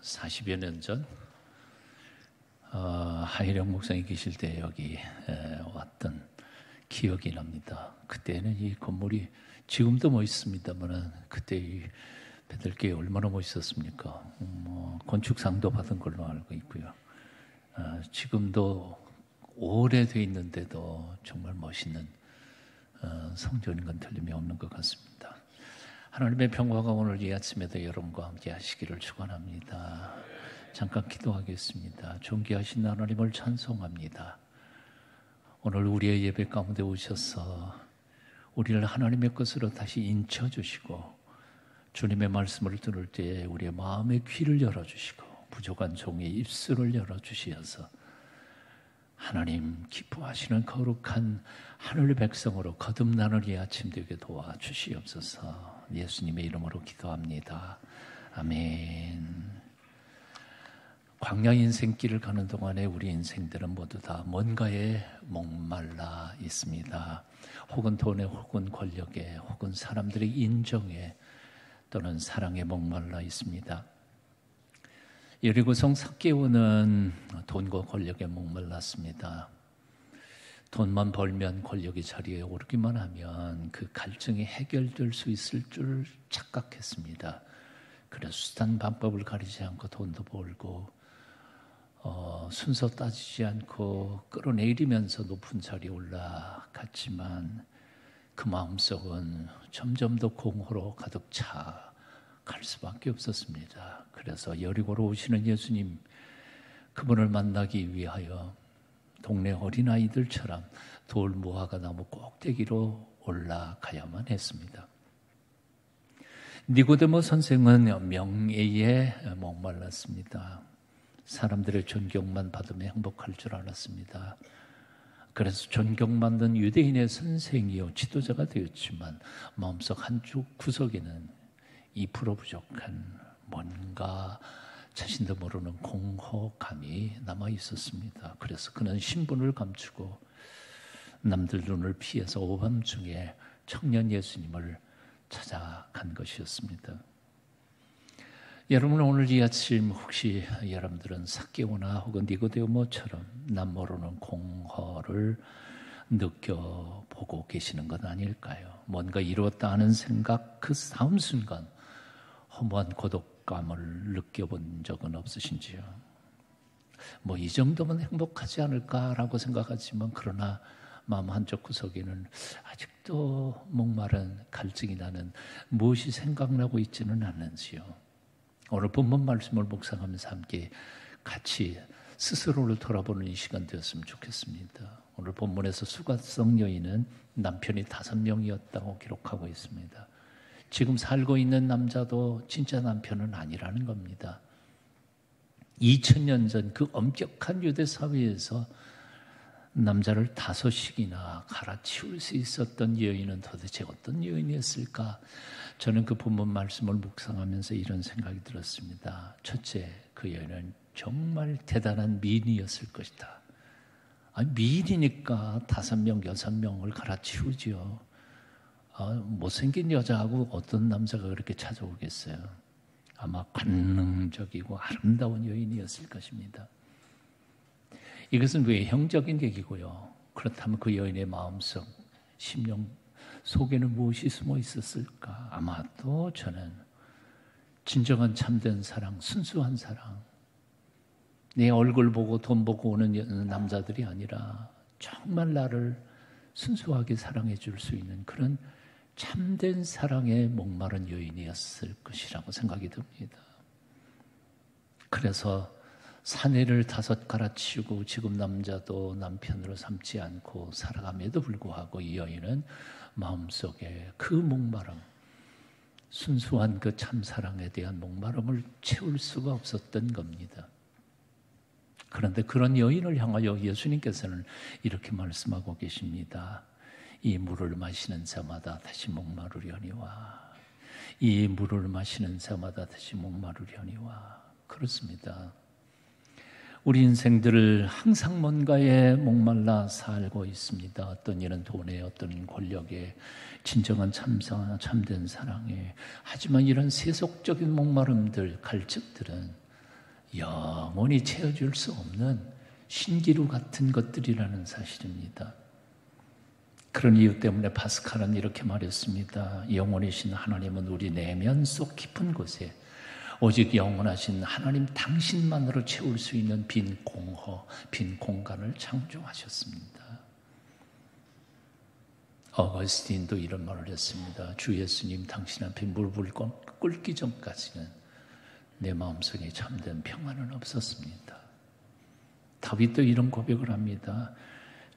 40여 년 전 하일영 목사님 계실 때 여기 왔던 기억이 납니다. 그때는 이 건물이 지금도 멋있습니다만 그때 이 베들교회 얼마나 멋있었습니까? 건축상도 받은 걸로 알고 있고요. 지금도 오래돼 있는데도 정말 멋있는 성전인 건 틀림이 없는 것 같습니다. 하나님의 평화가 오늘 이 아침에도 여러분과 함께 하시기를 축원합니다. 잠깐 기도하겠습니다. 존귀하신 하나님을 찬송합니다. 오늘 우리의 예배 가운데 오셔서 우리를 하나님의 것으로 다시 인쳐주시고 주님의 말씀을 들을 때 우리의 마음의 귀를 열어주시고 부족한 종의 입술을 열어주시어서 하나님 기뻐하시는 거룩한 하늘 백성으로 거듭나는 이 아침 되게 도와주시옵소서. 예수님의 이름으로 기도합니다. 아멘. 광야 인생길을 가는 동안에 우리 인생들은 모두 다 뭔가에 목말라 있습니다. 혹은 돈에, 혹은 권력에, 혹은 사람들의 인정에 또는 사랑에 목말라 있습니다. 여리고성 삭개오는 돈과 권력에 목말랐습니다. 돈만 벌면 권력이 자리에 오르기만 하면 그 갈증이 해결될 수 있을 줄 착각했습니다. 그래서 수단 방법을 가리지 않고 돈도 벌고 순서 따지지 않고 끌어내리면서 높은 자리에 올라갔지만 그 마음속은 점점 더 공허로 가득 차 갈 수밖에 없었습니다. 그래서 여리고로 오시는 예수님, 그분을 만나기 위하여 동네 어린아이들처럼 돌 무화과 나무 꼭대기로 올라가야만 했습니다. 니고데모 선생은 명예에 목말랐습니다. 사람들의 존경만 받으며 행복할 줄 알았습니다. 그래서 존경받는 유대인의 선생이요 지도자가 되었지만 마음속 한쪽 구석에는 2% 부족한 뭔가 자신도 모르는 공허감이 남아 있었습니다. 그래서 그는 신분을 감추고 남들 눈을 피해서 오밤중에 청년 예수님을 찾아간 것이었습니다. 여러분 오늘 이 아침 혹시 여러분들은 삭개오나 혹은 니고데모처럼 남 모르는 공허를 느껴보고 계시는 것 아닐까요? 뭔가 이루었다 하는 생각 그 다음 순간 허무한 고독감을 느껴본 적은 없으신지요? 이 정도면 행복하지 않을까라고 생각하지만 그러나 마음 한쪽 구석에는 아직도 목마른 갈증이 나는 무엇이 생각나고 있지는 않는지요? 오늘 본문 말씀을 묵상하면서 함께 같이 스스로를 돌아보는 이 시간 되었으면 좋겠습니다. 오늘 본문에서 수가성 여인은 남편이 5명이었다고 기록하고 있습니다. 지금 살고 있는 남자도 진짜 남편은 아니라는 겁니다. 2000년 전 그 엄격한 유대 사회에서 남자를 5씩이나 갈아치울 수 있었던 여인은 도대체 어떤 여인이었을까? 저는 그 본문 말씀을 묵상하면서 이런 생각이 들었습니다. 첫째, 그 여인은 정말 대단한 미인이었을 것이다. 미인이니까 5명, 6명을 갈아치우지요. 못생긴 여자하고 어떤 남자가 그렇게 찾아오겠어요? 아마 관능적이고 아름다운 여인이었을 것입니다. 이것은 외형적인 얘기고요. 그렇다면 그 여인의 마음속, 심령 속에는 무엇이 숨어 있었을까? 아마도 저는 진정한 참된 사랑, 순수한 사랑, 내 얼굴 보고 돈 보고 오는 남자들이 아니라 정말 나를 순수하게 사랑해 줄 수 있는 그런 참된 사랑에 목마른 여인이었을 것이라고 생각이 듭니다. 그래서 사내를 5 갈아치우고 지금 남자도 남편으로 삼지 않고 살아감에도 불구하고 이 여인은 마음속에 그 목마름, 순수한 그 참사랑에 대한 목마름을 채울 수가 없었던 겁니다. 그런데 그런 여인을 향하여 예수님께서는 이렇게 말씀하고 계십니다. 이 물을 마시는 자마다 다시 목마르려니와 이 물을 마시는 자마다 다시 목마르려니와. 그렇습니다. 우리 인생들을 항상 뭔가에 목말라 살고 있습니다. 어떤 이는 돈에, 어떤 이는 권력에, 진정한 참된 사랑에. 하지만 이런 세속적인 목마름들, 갈증들은 영원히 채워줄 수 없는 신기루 같은 것들이라는 사실입니다. 그런 이유 때문에 파스칼은 이렇게 말했습니다. 영원이신 하나님은 우리 내면 속 깊은 곳에 오직 영원하신 하나님 당신만으로 채울 수 있는 빈 공허, 빈 공간을 창조하셨습니다. 어거스틴도 이런 말을 했습니다. 주 예수님 당신 앞에 물불 끓기 전까지는 내 마음속에 참된 평안은 없었습니다. 다윗도 이런 고백을 합니다.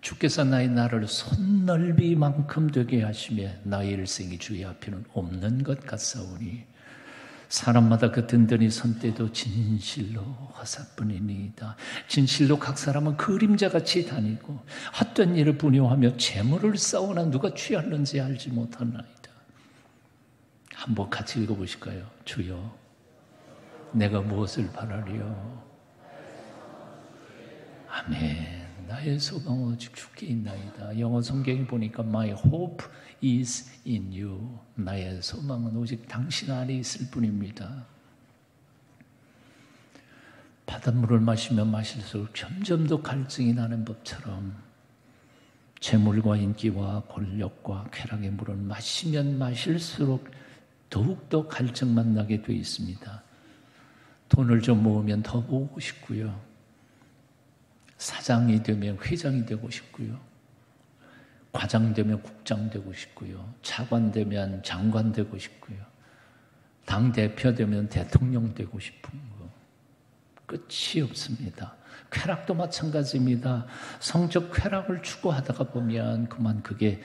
주께서 나의 나를 손넓이만큼 되게 하시며 나의 일생이 주의 앞에는 없는 것 같사오니 사람마다 그 든든히 선 때도 진실로 화사뿐이니이다. 진실로 각 사람은 그림자같이 다니고 헛된 일을 분효하며 재물을 쌓으나 누가 취하는지 알지 못하나이다. 한번 같이 읽어보실까요? 주여 내가 무엇을 바라리요? 아멘. 나의 소망은 오직 주께 있나이다. 영어 성경에 보니까 My hope is in you. 나의 소망은 오직 당신 안에 있을 뿐입니다. 바닷물을 마시면 마실수록 점점 더 갈증이 나는 법처럼 재물과 인기와 권력과 쾌락의 물은 마시면 마실수록 더욱더 갈증만 나게 되어 있습니다. 돈을 좀 모으면 더 모으고 싶고요. 사장이 되면 회장이 되고 싶고요. 과장 되면 국장 되고 싶고요. 차관 되면 장관 되고 싶고요. 당대표 되면 대통령 되고 싶은 거. 끝이 없습니다. 쾌락도 마찬가지입니다. 성적 쾌락을 추구하다가 보면 그만 그게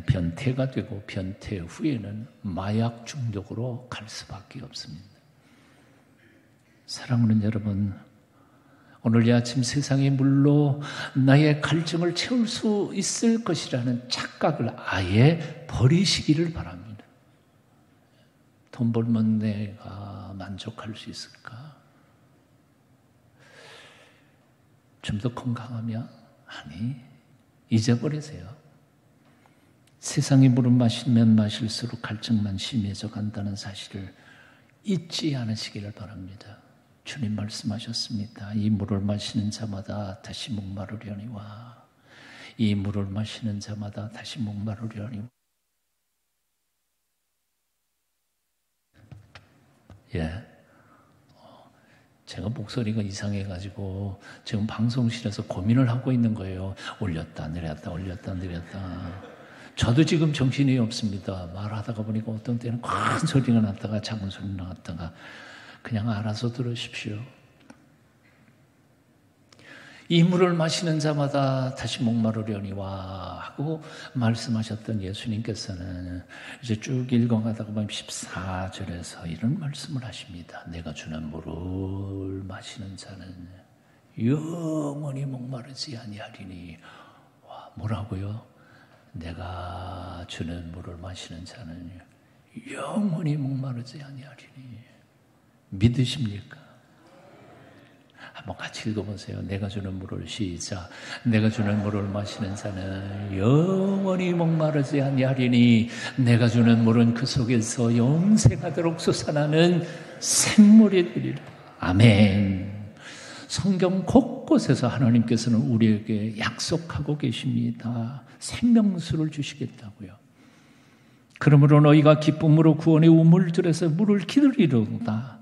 변태가 되고 변태 후에는 마약 중독으로 갈 수밖에 없습니다. 사랑하는 여러분, 오늘 이 아침 세상의 물로 나의 갈증을 채울 수 있을 것이라는 착각을 아예 버리시기를 바랍니다. 돈 벌면 내가 만족할 수 있을까? 좀 더 건강하면? 아니, 잊어버리세요. 세상의 물을 마시면 마실수록 갈증만 심해져 간다는 사실을 잊지 않으시기를 바랍니다. 주님 말씀하셨습니다. 이 물을 마시는 자마다 다시 목마르려니와 이 물을 마시는 자마다 다시 목마르려니와. 제가 목소리가 이상해가지고 지금 방송실에서 고민을 하고 있는 거예요. 올렸다 내렸다 올렸다 내렸다. 저도 지금 정신이 없습니다. 말하다가 보니까 어떤 때는 큰 소리가 났다가 작은 소리가 나왔다가 그냥 알아서 들으십시오. 이 물을 마시는 자마다 다시 목마르려니와 하고 말씀하셨던 예수님께서는 이제 쭉 읽어가다가 보면 14절에서 이런 말씀을 하십니다. 내가 주는 물을 마시는 자는 영원히 목마르지 아니하리니. 와, 뭐라고요? 내가 주는 물을 마시는 자는 영원히 목마르지 아니하리니. 믿으십니까? 한번 같이 읽어보세요. 내가 주는 물을 시작. 내가 주는 물을 마시는 자는 영원히 목마르지 아니하리니 내가 주는 물은 그 속에서 영생하도록 솟아나는 샘물이 되리라. 아멘. 성경 곳곳에서 하나님께서는 우리에게 약속하고 계십니다. 생명수를 주시겠다고요. 그러므로 너희가 기쁨으로 구원의 우물들에서 물을 기다리로다.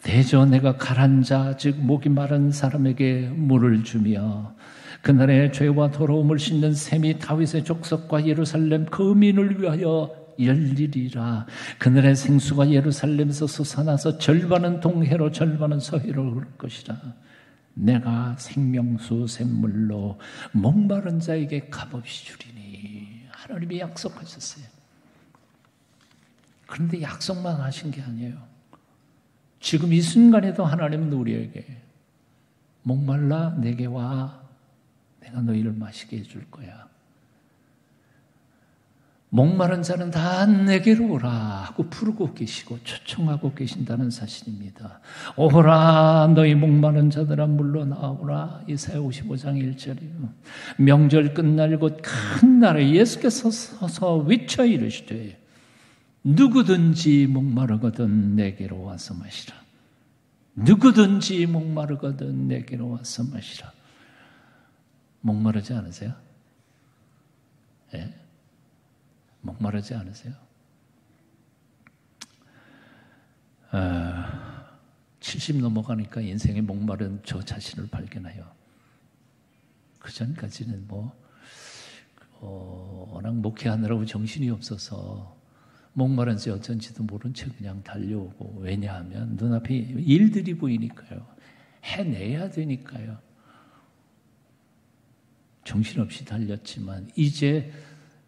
대저 내가 가난자 즉 목이 마른 사람에게 물을 주며 그날의 죄와 더러움을 씻는 샘이 다윗의 족속과 예루살렘 거민을 위하여 열리리라. 그날의 생수가 예루살렘에서 솟아나서 절반은 동해로 절반은 서해로 흐를 것이라. 내가 생명수 샘물로 목마른 자에게 값없이 주리니. 하나님이 약속하셨어요. 그런데 약속만 하신 게 아니에요. 지금 이 순간에도 하나님은 우리에게 목말라 내게 와 내가 너희를 마시게 해줄 거야. 목마른 자는 다 내게로 오라 하고 부르고 계시고 초청하고 계신다는 사실입니다. 오라 너희 목마른 자들아 물러 나오라. 이사야 55장 1절이요. 명절 끝날 곧 큰 날에 예수께서 서서 외쳐 이르시되 누구든지 목마르거든 내게로 와서 마시라. 누구든지 목마르거든 내게로 와서 마시라. 목마르지 않으세요? 예? 목마르지 않으세요? 70 넘어가니까 인생의 목마른 저 자신을 발견해요. 그 전까지는 워낙 목회하느라고 정신이 없어서 목마른지 어쩐지도 모른 채 그냥 달려오고, 왜냐하면 눈앞에 일들이 보이니까요. 해내야 되니까요. 정신없이 달렸지만 이제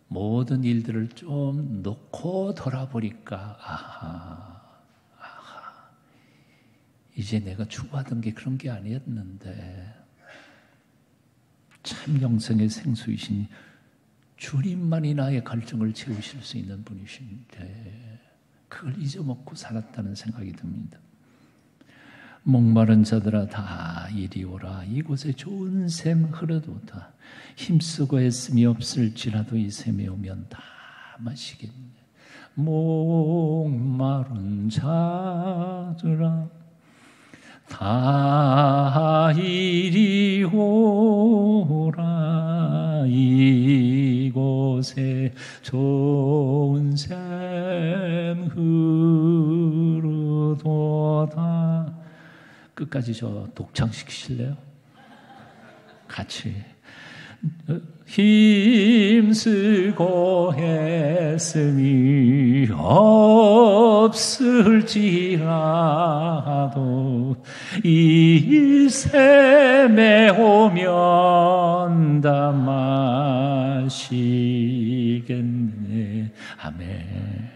모든 일들을 좀 놓고 돌아보니까 아하, 이제 내가 추구하던 게 그런 게 아니었는데 참 영생의 생수이신 주님만이 나의 갈증을 채우실 수 있는 분이신데 그걸 잊어먹고 살았다는 생각이 듭니다. 목마른 자들아 다 이리 오라. 이곳에 좋은 샘 흐르도다. 힘쓰고 애씀이 없을지라도 이 샘에 오면 다 마시겠네. 목마른 자들아 다 이리 오라. 이곳에 좋은 샘 흐르도다. 끝까지 저 독창시키실래요? 같이. 힘쓰고 애씀이 없을지라도 이 샘에 오면 다 마시겠네. 아멘.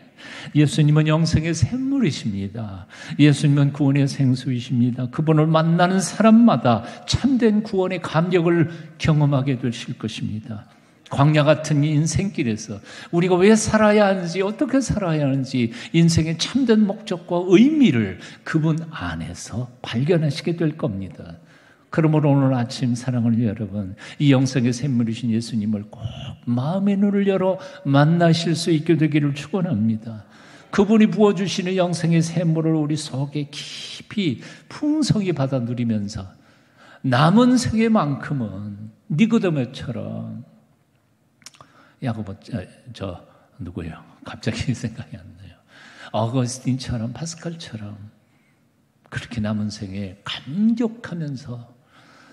예수님은 영생의 샘물이십니다. 예수님은 구원의 생수이십니다. 그분을 만나는 사람마다 참된 구원의 감격을 경험하게 되실 것입니다. 광야 같은 인생길에서 우리가 왜 살아야 하는지, 어떻게 살아야 하는지, 인생의 참된 목적과 의미를 그분 안에서 발견하시게 될 겁니다. 그러므로 오늘 아침 사랑하는 여러분, 이 영생의 샘물이신 예수님을 꼭 마음의 눈을 열어 만나실 수 있게 되기를 축원합니다. 그분이 부어주시는 영생의 샘물을 우리 속에 깊이 풍성히 받아 누리면서 남은 생애만큼은 니고데모처럼, 야고보 누구예요? 갑자기 생각이 안 나요. 어거스틴처럼, 파스칼처럼 그렇게 남은 생에 감격하면서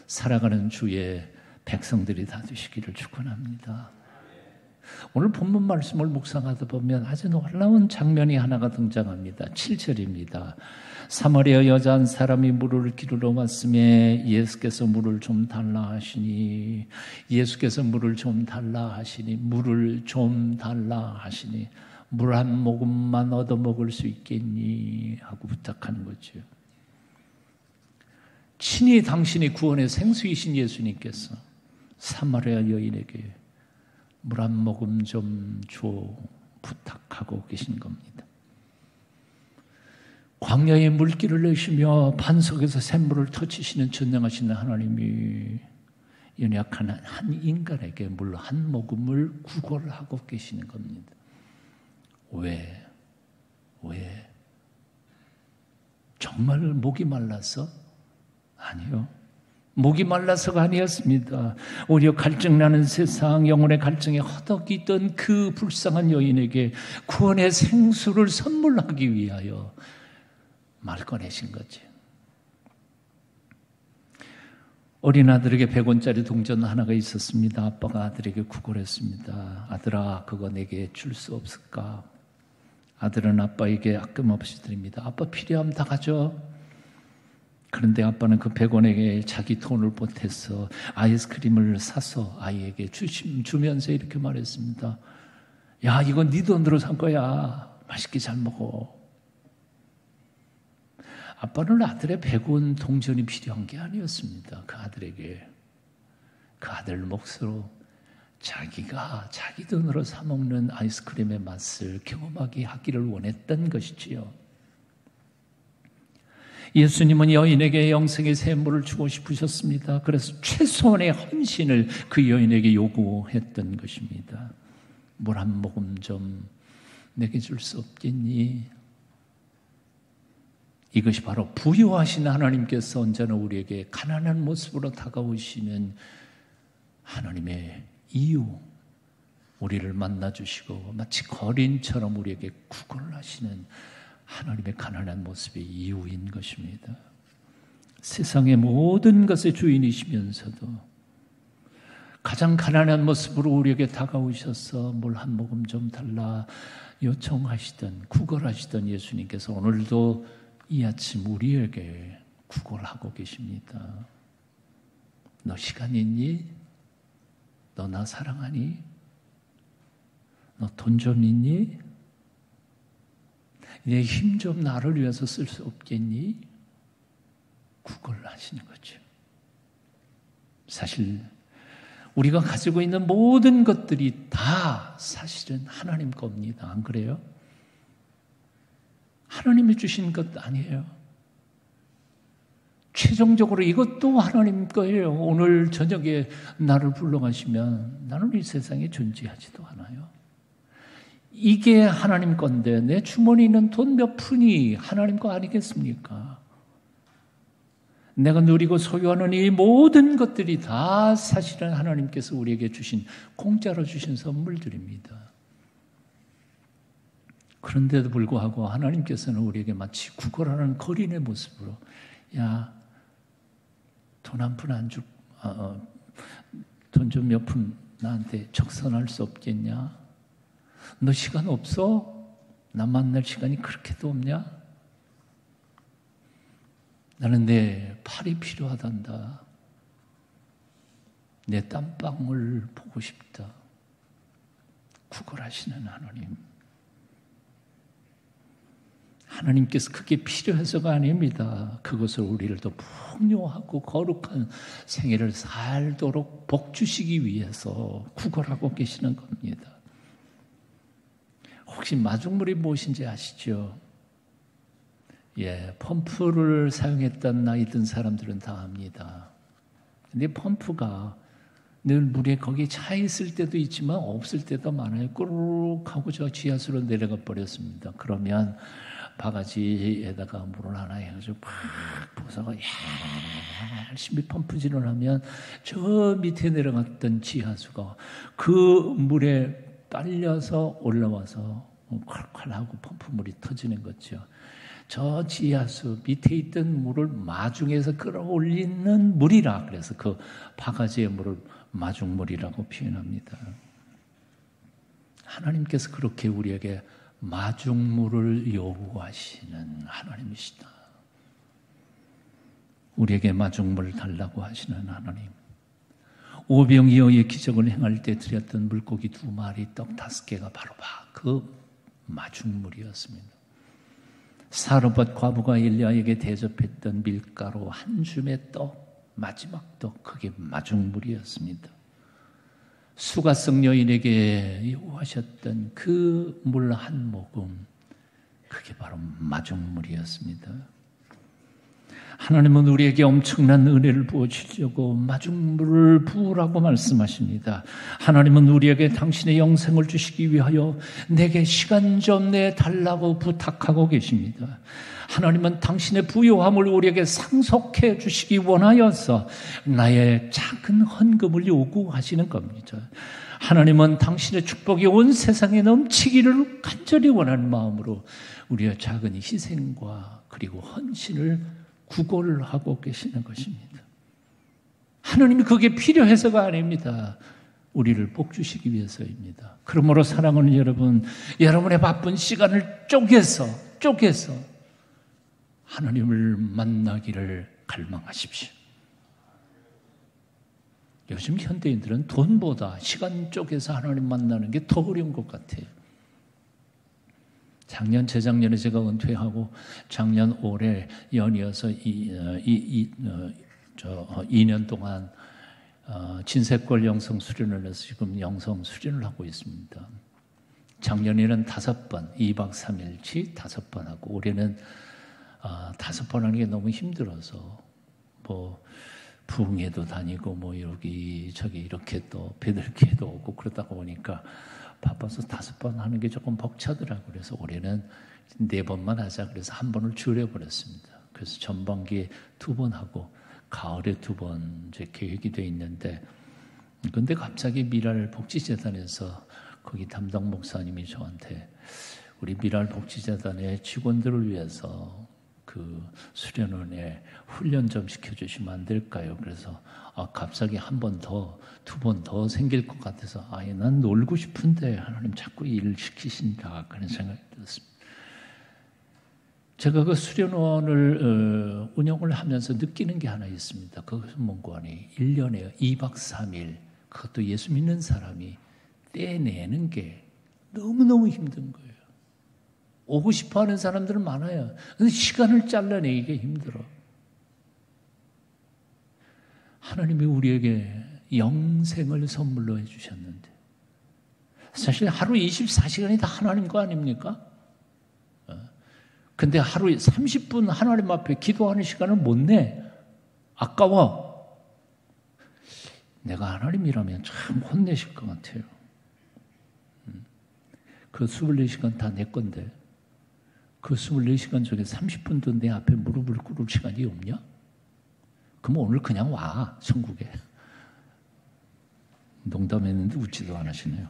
살아가는 주의 백성들이 다 되시기를 축원합니다. 오늘 본문 말씀을 묵상하다 보면 아주 놀라운 장면이 하나가 등장합니다. 7절입니다. 사마리아 여자 한 사람이 물을 기르러 왔음에 예수께서 물을 좀 달라 하시니, 물 한 모금만 얻어 먹을 수 있겠니? 하고 부탁하는 거죠. 친히 당신이 구원의 생수이신 예수님께서 사마리아 여인에게 물 한 모금 좀 줘 부탁하고 계신 겁니다. 광야에 물길을 내시며 반석에서 샘물을 터치시는 전능하신 하나님이 연약한 한 인간에게 물 한 모금을 구걸하고 계시는 겁니다. 왜? 정말 목이 말라서? 아니요. 목이 말라서가 아니었습니다. 오히려 갈증나는 세상, 영혼의 갈증에 허덕이던 그 불쌍한 여인에게 구원의 생수를 선물하기 위하여 말 꺼내신 거지. 어린 아들에게 100원짜리 동전 하나가 있었습니다. 아빠가 아들에게 구걸했습니다. 아들아, 그거 내게 줄 수 없을까? 아들은 아빠에게 아낌없이 드립니다. 아빠 필요하면 다 가져. 그런데 아빠는 그 100원에게 자기 돈을 보태서 아이스크림을 사서 아이에게 주면서 이렇게 말했습니다. 야, 이건 네 돈으로 산 거야. 맛있게 잘 먹어. 아빠는 아들의 100원 동전이 필요한 게 아니었습니다. 그 아들에게. 그 아들 몫으로 자기가 자기 돈으로 사 먹는 아이스크림의 맛을 경험하게 하기를 원했던 것이지요. 예수님은 여인에게 영생의 샘물을 주고 싶으셨습니다. 그래서 최소한의 헌신을 그 여인에게 요구했던 것입니다. 물 한 모금 좀 내게 줄 수 없겠니? 이것이 바로 부유하신 하나님께서 언제나 우리에게 가난한 모습으로 다가오시는 하나님의 이유, 우리를 만나주시고 마치 거린처럼 우리에게 구걸하시는 하나님의 가난한 모습의 이유인 것입니다. 세상의 모든 것의 주인이시면서도 가장 가난한 모습으로 우리에게 다가오셔서 물 한 모금 좀 달라 요청하시던, 구걸하시던 예수님께서 오늘도 이 아침 우리에게 구걸하고 계십니다. 너 시간 있니? 너 나 사랑하니? 너 돈 좀 있니? 내 힘 좀 나를 위해서 쓸 수 없겠니? 구걸하시는 거죠. 사실 우리가 가지고 있는 모든 것들이 다 사실은 하나님 겁니다. 안 그래요? 하나님이 주신 것 아니에요. 최종적으로 이것도 하나님 거예요. 오늘 저녁에 나를 불러가시면 나는 이 세상에 존재하지도 않아요. 이게 하나님 건데 내 주머니에 있는 돈 몇 푼이 하나님 거 아니겠습니까? 내가 누리고 소유하는 이 모든 것들이 다 사실은 하나님께서 우리에게 주신, 공짜로 주신 선물들입니다. 그런데도 불구하고 하나님께서는 우리에게 마치 구걸하는 거린의 모습으로, 야, 돈 한 푼 안 줄, 돈 좀 몇 푼 나한테 적선할 수 없겠냐? 너 시간 없어? 나 만날 시간이 그렇게도 없냐? 나는 내 팔이 필요하단다. 내 땀방울 보고 싶다. 구걸하시는 하나님. 하나님께서 그게 필요해서가 아닙니다. 그것을 우리를 더 풍요하고 거룩한 생애를 살도록 복 주시기 위해서 구걸하고 계시는 겁니다. 혹시 마중물이 무엇인지 아시죠? 펌프를 사용했던 나이 든 사람들은 다 압니다. 근데 펌프가 늘 물에 거기 차 있을 때도 있지만 없을 때도 많아요. 꾸르륵 하고 저 지하수로 내려가 버렸습니다. 그러면 바가지에다가 물을 하나 해가지고 팍 부어서 열심히 펌프질을 하면 저 밑에 내려갔던 지하수가 그 물에 딸려서 올라와서 콸콸 하고 펌프물이 터지는 거죠. 저 지하수 밑에 있던 물을 마중에서 끌어올리는 물이라, 그래서 그 바가지의 물을 마중물이라고 표현합니다. 하나님께서 그렇게 우리에게 마중물을 요구하시는 하나님이시다. 우리에게 마중물을 달라고 하시는 하나님. 오병이어의 기적을 행할 때 드렸던 물고기 2마리, 떡 5개가 바로 그 마중물이었습니다. 사르밧 과부가 엘리야에게 대접했던 밀가루 한 줌의 떡, 마지막 떡, 그게 마중물이었습니다. 수가성 여인에게 요구하셨던 그 물 한 모금, 그게 바로 마중물이었습니다. 하나님은 우리에게 엄청난 은혜를 부어주려고 마중물을 부으라고 말씀하십니다. 하나님은 우리에게 당신의 영생을 주시기 위하여 내게 시간 좀 내달라고 부탁하고 계십니다. 하나님은 당신의 부요함을 우리에게 상속해 주시기 원하여서 나의 작은 헌금을 요구하시는 겁니다. 하나님은 당신의 축복이 온 세상에 넘치기를 간절히 원하는 마음으로 우리의 작은 희생과 그리고 헌신을 구걸하고 계시는 것입니다. 하나님이 그게 필요해서가 아닙니다. 우리를 복주시기 위해서입니다. 그러므로 사랑하는 여러분, 여러분의 바쁜 시간을 쪼개서 하나님을 만나기를 갈망하십시오. 요즘 현대인들은 돈보다 시간 쪼개서 하나님 만나는 게 더 어려운 것 같아요. 작년, 재작년에 제가 은퇴하고 작년 올해 연이어서 2년 동안 진세권 영성 수련을 해서 지금 영성 수련을 하고 있습니다. 작년에는 5번, 2박 3일치 5번 하고, 올해는 5번 하는 게 너무 힘들어서 부흥회도 다니고 여기 저기 이렇게 또 배들기에도 오고 그러다 보니까 바빠서 5번 하는 게 조금 벅차더라고요. 그래서 올해는 4번만 하자. 그래서 1번을 줄여버렸습니다. 그래서 전반기에 2번 하고 가을에 2번 이제 계획이 돼 있는데, 근데 갑자기 미랄 복지재단에서 거기 담당 목사님이 저한테 우리 미랄 복지재단의 직원들을 위해서 그 수련원에 훈련 좀 시켜주시면 안 될까요? 그래서 갑자기 1번 더, 2번 더 생길 것 같아서 난 놀고 싶은데 하나님 자꾸 일을 시키신다, 그런 생각이 들었습니다. 제가 그 수련원을 운영을 하면서 느끼는 게 하나 있습니다. 그것은 뭔고하니 1년에 2박 3일, 그것도 예수 믿는 사람이 떼내는 게 너무너무 힘든 거예요. 오고 싶어 하는 사람들은 많아요. 근데 시간을 잘라내기가 힘들어. 하나님이 우리에게 영생을 선물로 해주셨는데, 사실 하루 24시간이 다 하나님 거 아닙니까? 근데 하루에 30분 하나님 앞에 기도하는 시간을 못 내. 아까워. 내가 하나님이라면 참 혼내실 것 같아요. 그 24시간 다 내 건데, 그 24시간 중에 30분도 내 앞에 무릎을 꿇을 시간이 없냐? 그럼 오늘 그냥 와, 천국에. 농담했는데 웃지도 않으시네요.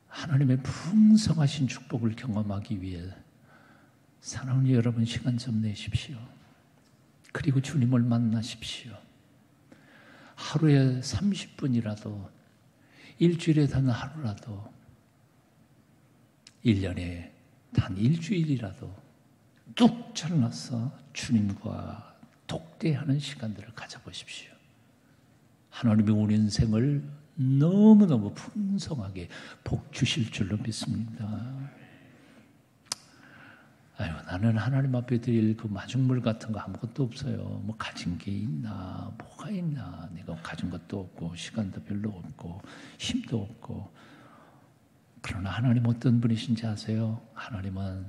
하나님의 풍성하신 축복을 경험하기 위해 사랑하는 여러분, 시간 좀 내십시오. 그리고 주님을 만나십시오. 하루에 30분이라도, 일주일에 단 하루라도, 1년에 단 일주일이라도 뚝 잘라서 주님과 독대하는 시간들을 가져보십시오. 하나님이 우리 인생을 너무너무 풍성하게 복 주실 줄로 믿습니다. 나는 하나님 앞에 드릴 그 마중물 같은 거 아무것도 없어요. 뭐 가진 게 있나, 뭐가 있나. 내가 가진 것도 없고 시간도 별로 없고 힘도 없고. 그러나 하나님 어떤 분이신지 아세요? 하나님은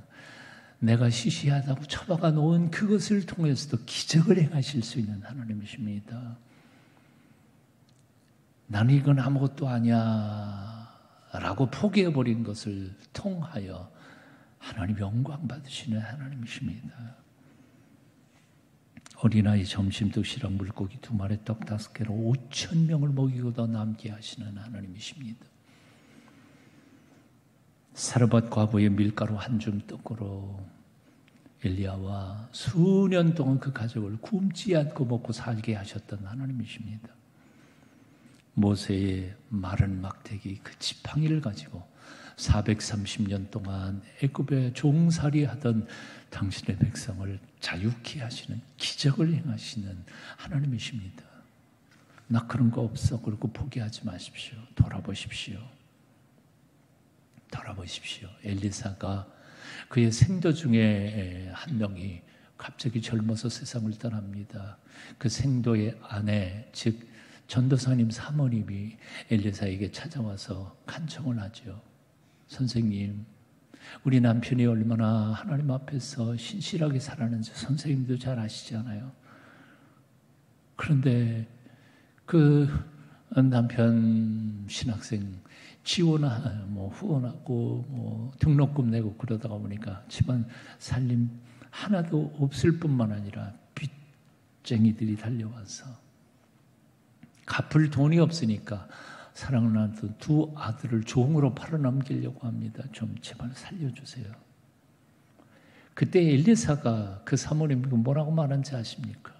내가 시시하다고 처박아 놓은 그것을 통해서도 기적을 행하실 수 있는 하나님이십니다. 나는 이건 아무것도 아니야 라고 포기해버린 것을 통하여 하나님 영광 받으시는 하나님이십니다. 어린아이 점심 도시락 물고기 2마리 떡 5개로 5,000명을 먹이고도 남게 하시는 하나님이십니다. 사르밧 과부의 밀가루 한 줌 떡으로 엘리야와 수년 동안 그 가족을 굶지 않고 먹고 살게 하셨던 하나님이십니다. 모세의 마른 막대기 그 지팡이를 가지고 430년 동안 애굽에 종살이 하던 당신의 백성을 자유케 하시는, 기적을 행하시는 하나님이십니다. 나 그런 거 없어. 그러고 포기하지 마십시오. 돌아보십시오. 돌아보십시오. 엘리사가 그의 생도 중에 한 명이 갑자기 젊어서 세상을 떠납니다. 그 생도의 아내, 즉 전도사님 사모님이 엘리사에게 찾아와서 간청을 하죠. 선생님, 우리 남편이 얼마나 하나님 앞에서 신실하게 살았는지 선생님도 잘 아시잖아요. 그런데 그 남편 신학생 지원하고 후원하고 등록금 내고 그러다가 보니까 집안 살림 하나도 없을 뿐만 아니라 빚쟁이들이 달려와서 갚을 돈이 없으니까 사랑하는 2 아들을 종으로 팔아넘기려고 합니다. 좀 제발 살려주세요. 그때 엘리사가 그 사모님이 뭐라고 말한지 아십니까?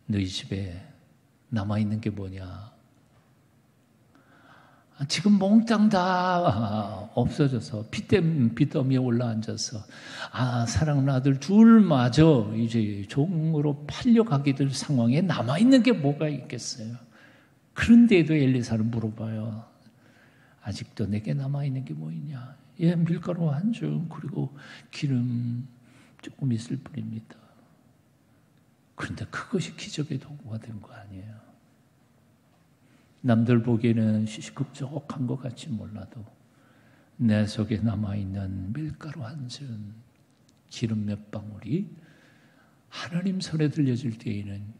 너희 집에 남아있는 게 뭐냐? 지금 몽땅 다 없어져서 빚더미에 올라앉아서 사랑하는 아들 둘마저 이제 종으로 팔려가게 될 상황에 남아있는 게 뭐가 있겠어요? 그런데도 엘리사는 물어봐요. 아직도 내게 남아있는 게 뭐 있냐? 밀가루 한 줌 그리고 기름 조금 있을 뿐입니다. 그런데 그것이 기적의 도구가 된 거 아니에요. 남들 보기에는 시시국적한 것 같이 몰라도 내 속에 남아있는 밀가루 한 줌, 기름 몇 방울이 하나님 손에 들려질 때에는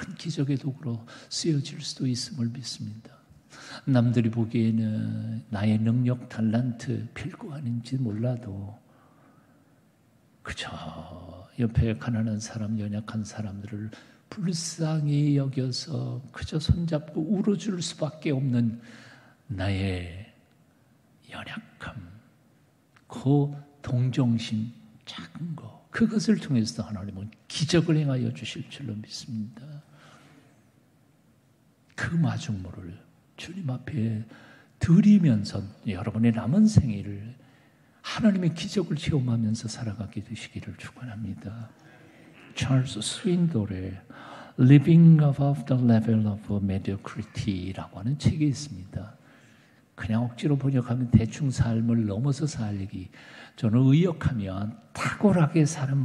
큰 기적의 도구로 쓰여질 수도 있음을 믿습니다. 남들이 보기에는 나의 능력, 탤런트 별거 아닌지 몰라도 그저 옆에 가난한 사람, 연약한 사람들을 불쌍히 여겨서 그저 손잡고 울어줄 수밖에 없는 나의 연약함, 그 동정심, 작은 거, 그것을 통해서 하나님은 기적을 행하여 주실 줄로 믿습니다. 그 마중물을 주님 앞에 드리면서 여러분의 남은 생일을 하나님의 기적을 체험하면서 살아가게 되시기를 축원합니다. 찰스 스윈돌의 Living Above the Level of Mediocrity라고 하는 책이 있습니다. 그냥 억지로 번역하면 대충 삶을 넘어서 살기, 저는 의역하면 탁월하게 사는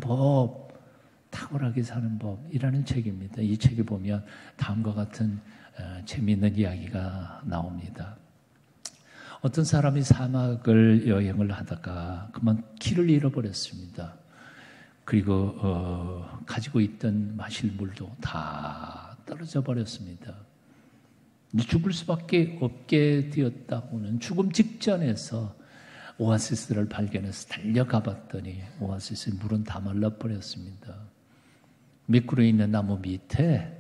법이라는 책입니다. 이 책에 보면 다음과 같은 재미있는 이야기가 나옵니다. 어떤 사람이 사막을 여행을 하다가 그만 길을 잃어버렸습니다. 그리고 가지고 있던 마실 물도 다 떨어져 버렸습니다. 죽을 수밖에 없게 되었다고는 죽음 직전에서 오아시스를 발견해서 달려가 봤더니 오아시스의 물은 다 말라버렸습니다. 미끄러 있는 나무 밑에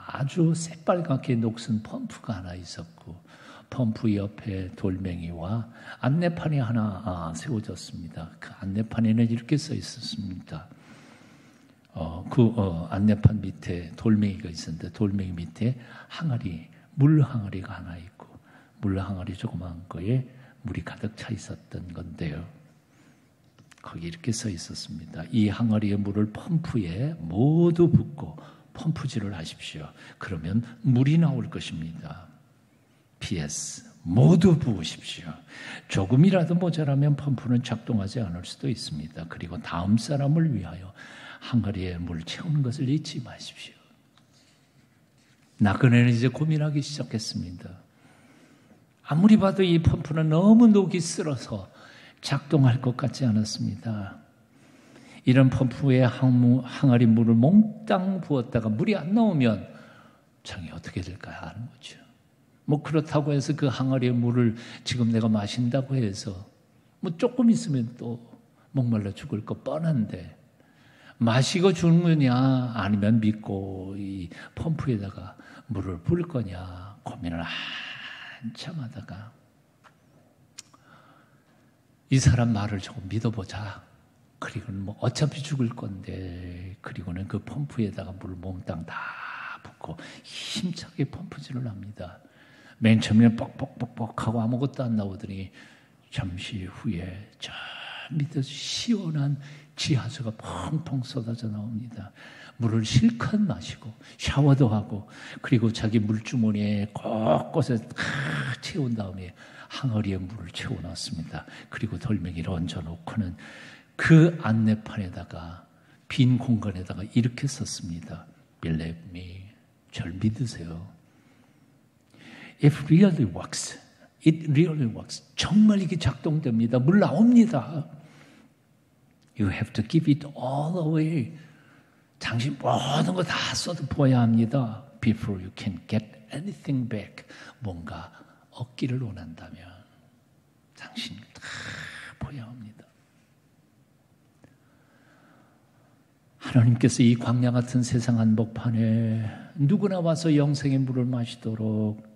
아주 새빨갛게 녹슨 펌프가 하나 있었고 펌프 옆에 돌멩이와 안내판이 하나 세워졌습니다. 그 안내판에는 이렇게 써 있었습니다. 안내판 밑에 돌멩이가 있었는데 돌멩이 밑에 물 항아리가 하나 있고 물 항아리 조그마한 거에 물이 가득 차 있었던 건데요. 거기 이렇게 써 있었습니다. 이 항아리의 물을 펌프에 모두 붓고 펌프질을 하십시오. 그러면 물이 나올 것입니다. PS 모두 부으십시오. 조금이라도 모자라면 펌프는 작동하지 않을 수도 있습니다. 그리고 다음 사람을 위하여 항아리에 물 채우는 것을 잊지 마십시오. 나그네는 이제 고민하기 시작했습니다. 아무리 봐도 이 펌프는 너무 녹이 쓸어서 작동할 것 같지 않았습니다. 이런 펌프에 항아리 물을 몽땅 부었다가 물이 안 나오면 장이 어떻게 될까 하는 거죠. 뭐 그렇다고 해서 그 항아리의 물을 지금 내가 마신다고 해서 뭐 조금 있으면 또 목말라 죽을 거 뻔한데 마시고 죽느냐 아니면 믿고 이 펌프에다가 물을 부을 거냐 고민을 한참 하다가 이 사람 말을 조금 믿어보자. 그리고는 뭐 어차피 죽을 건데 그리고는 그 펌프에다가 물을 몽땅 다 붓고 힘차게 펌프질을 합니다. 맨 처음에 뻑뻑뻑뻑하고 아무것도 안 나오더니 잠시 후에 저 밑에서 시원한 지하수가 펑펑 쏟아져 나옵니다. 물을 실컷 마시고 샤워도 하고 그리고 자기 물주머니에 곳곳에 채운 다음에 항아리에 물을 채워놨습니다. 그리고 돌멩이를 얹어놓고는 그 안내판에다가 빈 공간에다가 이렇게 썼습니다. Believe me, 절 믿으세요. It really works. It really works. 정말 이게 작동됩니다. 물 나옵니다. You have to give it all away. 당신 모든 거 다 쏟아부어야 합니다. Before you can get anything back. 뭔가 얻기를 원한다면 당신 다 부어야 합니다. 하나님께서 이 광야 같은 세상 한복판에 누구나 와서 영생의 물을 마시도록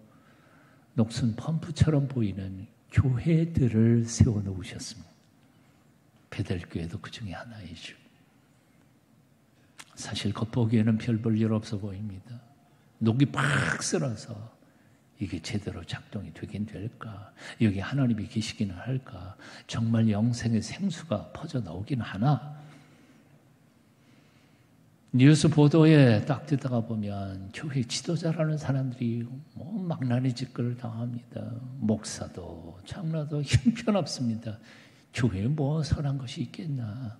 녹슨 펌프처럼 보이는 교회들을 세워놓으셨습니다. 베델교회도 그 중에 하나이죠. 사실 겉보기에는 별 볼 일 없어 보입니다. 녹이 팍 쓸어서 이게 제대로 작동이 되긴 될까? 여기 하나님이 계시기는 할까? 정말 영생의 생수가 퍼져 나오긴 하나? 뉴스 보도에 딱 듣다가 보면 교회 지도자라는 사람들이 뭐 망나니 짓거리를 당합니다. 목사도 장로도 형편없습니다. 교회에 뭐 선한 것이 있겠나.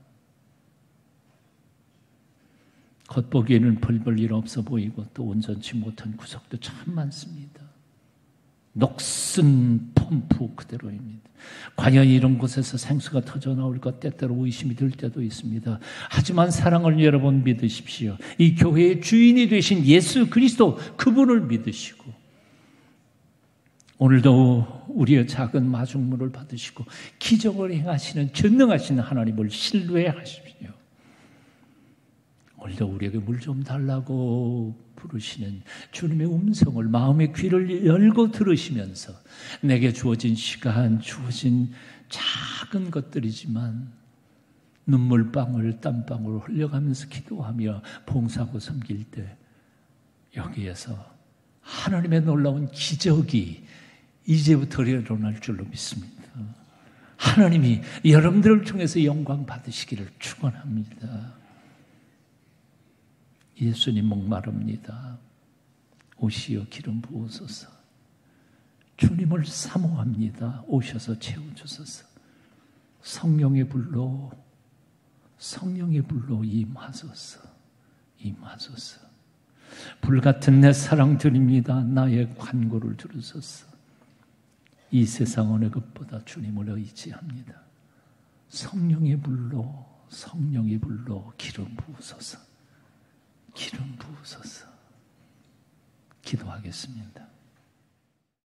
겉보기에는 별 일 없어 보이고 또 온전치 못한 구석도 참 많습니다. 녹슨 펌프 그대로입니다. 과연 이런 곳에서 생수가 터져 나올까 때때로 의심이 들 때도 있습니다. 하지만 사랑을 여러분 믿으십시오. 이 교회의 주인이 되신 예수 그리스도 그분을 믿으시고 오늘도 우리의 작은 마중물을 받으시고 기적을 행하시는 전능하신 하나님을 신뢰하십시오. 오늘도 우리에게 물 좀 달라고 부르시는 주님의 음성을 마음의 귀를 열고 들으시면서 내게 주어진 시간, 주어진 작은 것들이지만 눈물방울, 땀방울 흘려가면서 기도하며 봉사하고 섬길 때 여기에서 하나님의 놀라운 기적이 이제부터 일어날 줄로 믿습니다. 하나님이 여러분들을 통해서 영광 받으시기를 축원합니다. 예수님 목마릅니다. 오시어 기름 부으소서. 주님을 사모합니다. 오셔서 채워주소서. 성령의 불로 임하소서. 임하소서. 불같은 내 사랑 드립니다. 나의 간구를 들으소서. 이 세상 어느 것보다 주님을 의지합니다. 성령의 불로 기름 부으소서. 기름 부으소서. 기도하겠습니다.